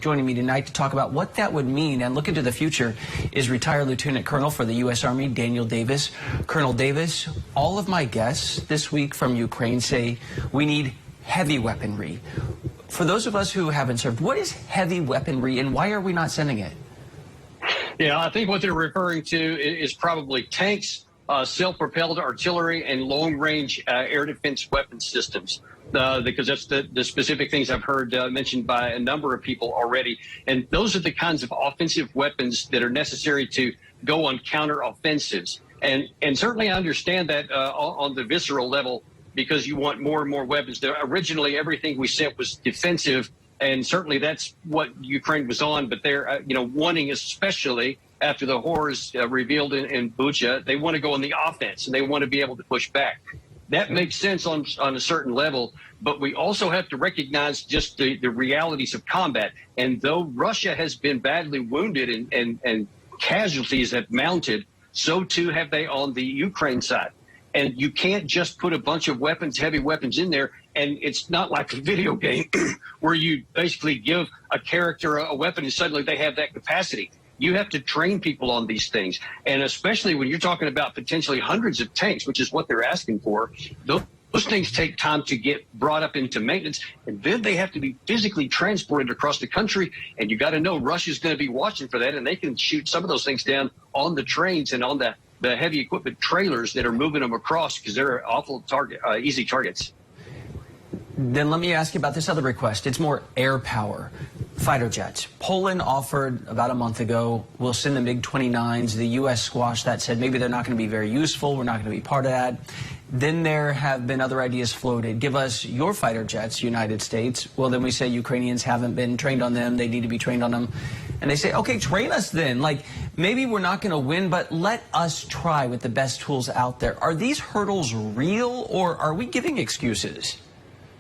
Joining me tonight to talk about what that would mean and look into the future is retired Lieutenant Colonel for the U.S. Army, Daniel Davis. Colonel Davis, all of my guests this week from Ukraine say we need heavy weaponry. For those of us who haven't served, what is heavy weaponry and why are we not sending it? Yeah, I think what they're referring to is probably tanks, self-propelled artillery, and long-range air defense weapon systems, because that's the specific things I've heard mentioned by a number of people already. And those are the kinds of offensive weapons that are necessary to go on counter-offensives. And certainly I understand that on the visceral level, because you want more and more weapons. Originally, everything we sent was defensive, and certainly that's what Ukraine was on. But they're, wanting, especially after the horrors revealed in Bucha, they want to go on the offense and they want to be able to push back. That makes sense on a certain level, but we also have to recognize just the realities of combat. And though Russia has been badly wounded and casualties have mounted, so too have they on the Ukraine side. And you can't just put a bunch of weapons, heavy weapons in there, and it's not like a video game where you basically give a character a weapon and suddenly they have that capacity. You have to train people on these things. And especially when you're talking about potentially hundreds of tanks, which is what they're asking for, those things take time to get brought up into maintenance, and then they have to be physically transported across the country. And you got to know Russia's going to be watching for that, and they can shoot some of those things down on the trains and on the heavy equipment trailers that are moving them across, because they're awful easy targets. Then let me ask you about this other request. It's more air power. Fighter jets. Poland offered about a month ago, we'll send the MiG-29s. The U.S. squashed that, said maybe they're not going to be very useful. We're not going to be part of that. Then there have been other ideas floated. Give us your fighter jets, United States. Well, then we say Ukrainians haven't been trained on them. They need to be trained on them. And they say, okay, train us then. Like, maybe we're not going to win, but let us try with the best tools out there. Are these hurdles real, or are we giving excuses?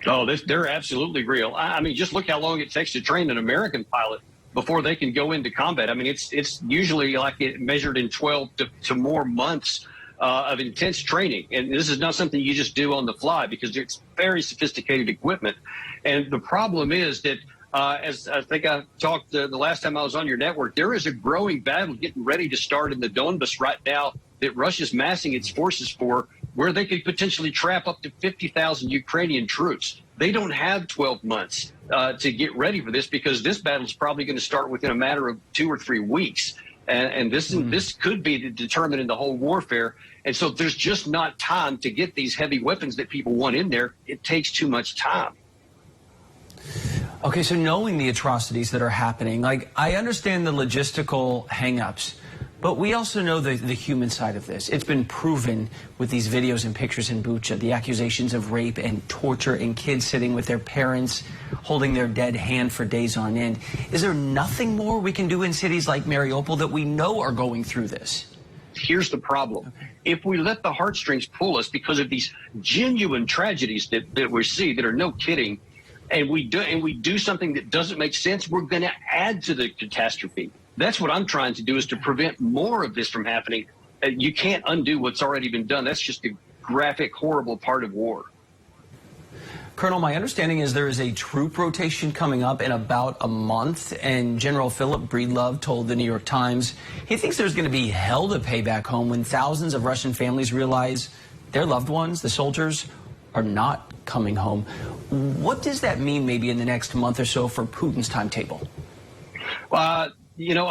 Oh, they're absolutely real. I mean, just look how long it takes to train an American pilot before they can go into combat. I mean, it's usually like it measured in 12 to more months of intense training. And this is not something you just do on the fly, because it's very sophisticated equipment. And the problem is that, as I think I talked the last time I was on your network, there is a growing battle getting ready to start in the Donbas right now that Russia's massing its forces for, where they could potentially trap up to 50,000 Ukrainian troops. They don't have 12 months to get ready for this, because this battle is probably going to start within a matter of 2 or 3 weeks. And this could be determining the whole warfare. And so there's just not time to get these heavy weapons that people want in there. It takes too much time. Okay, so knowing the atrocities that are happening, like, I understand the logistical hangups, but we also know the human side of this. It's been proven with these videos and pictures in Bucha, the accusations of rape and torture, and kids sitting with their parents holding their dead hand for days on end. Is there nothing more we can do in cities like Mariupol that we know are going through this? Here's the problem. If we let the heartstrings pull us because of these genuine tragedies that we see that are no kidding, and we do something that doesn't make sense, we're going to add to the catastrophe. That's what I'm trying to do, is to prevent more of this from happening. You can't undo what's already been done. That's just a graphic, horrible part of war. Colonel, my understanding is there is a troop rotation coming up in about a month, and General Philip Breedlove told the New York Times he thinks there's going to be hell to pay back home when thousands of Russian families realize their loved ones, the soldiers, are not coming home. What does that mean maybe in the next month or so for Putin's timetable? I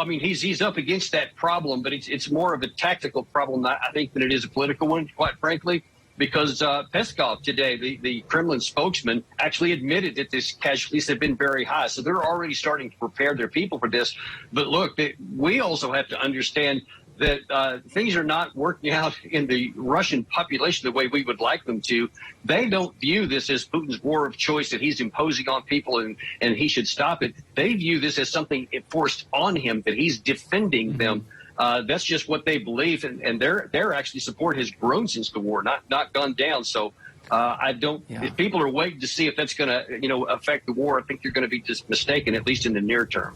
mean, he's up against that problem, but it's more of a tactical problem, I think, than it is a political one, quite frankly, because Peskov today, the Kremlin spokesman, actually admitted that these casualties have been very high. So they're already starting to prepare their people for this. But look, we also have to understand that things are not working out in the Russian population the way we would like them to. They don't view this as Putin's war of choice that he's imposing on people and he should stop it. They view this as something forced on him, that he's defending them. That's just what they believe, and their actually support has grown since the war, not gone down. So I don't. Yeah. If people are waiting to see if that's going to affect the war, I think you're going to be just mistaken, at least in the near term.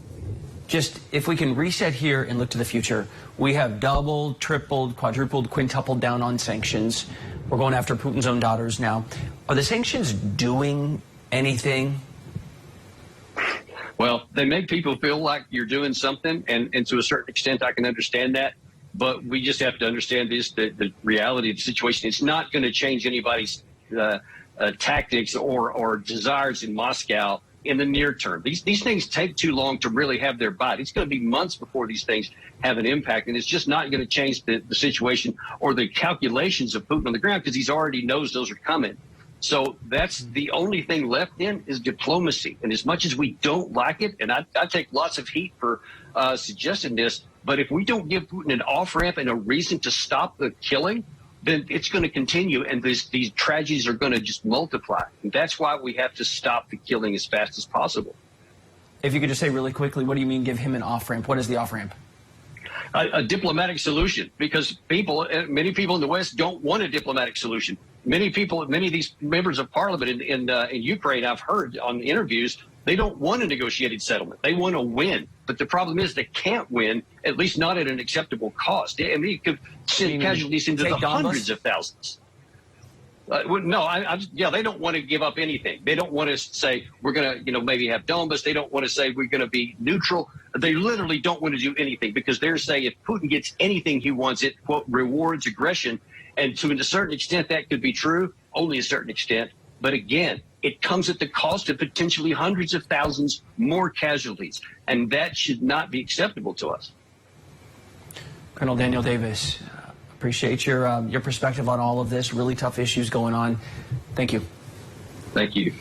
Just if we can reset here and look to the future, we have doubled, tripled, quadrupled, quintupled down on sanctions. We're going after Putin's own daughters now. Are the sanctions doing anything? Well, they make people feel like you're doing something, and to a certain extent, I can understand that. But we just have to understand the reality of the situation. It's not going to change anybody's tactics or desires in Moscow in the near term. These things take too long to really have their bite. It's going to be months before these things have an impact, and it's just not going to change the situation or the calculations of Putin on the ground, because he's already knows those are coming. So that's the only thing left in is diplomacy. And as much as we don't like it, and I take lots of heat for suggesting this, but if we don't give Putin an off-ramp and a reason to stop the killing, then it's going to continue, and these tragedies are going to just multiply. And that's why we have to stop the killing as fast as possible. If you could just say really quickly, what do you mean give him an off-ramp? What is the off-ramp? A diplomatic solution, because many people in the West don't want a diplomatic solution. Many of these members of parliament in Ukraine, I've heard on interviews, they don't want a negotiated settlement. They want to win. But the problem is they can't win, at least not at an acceptable cost. I mean, it could send casualties into the hundreds of thousands. Yeah, they don't want to give up anything. They don't want to say we're going to, maybe have Donbas. They don't want to say we're going to be neutral. They literally don't want to do anything, because they're saying if Putin gets anything he wants, it, quote, rewards aggression. And to a certain extent, that could be true, only a certain extent. But again, it comes at the cost of potentially hundreds of thousands more casualties. And that should not be acceptable to us. Colonel Daniel Davis, appreciate your perspective on all of this. Really tough issues going on. Thank you. Thank you.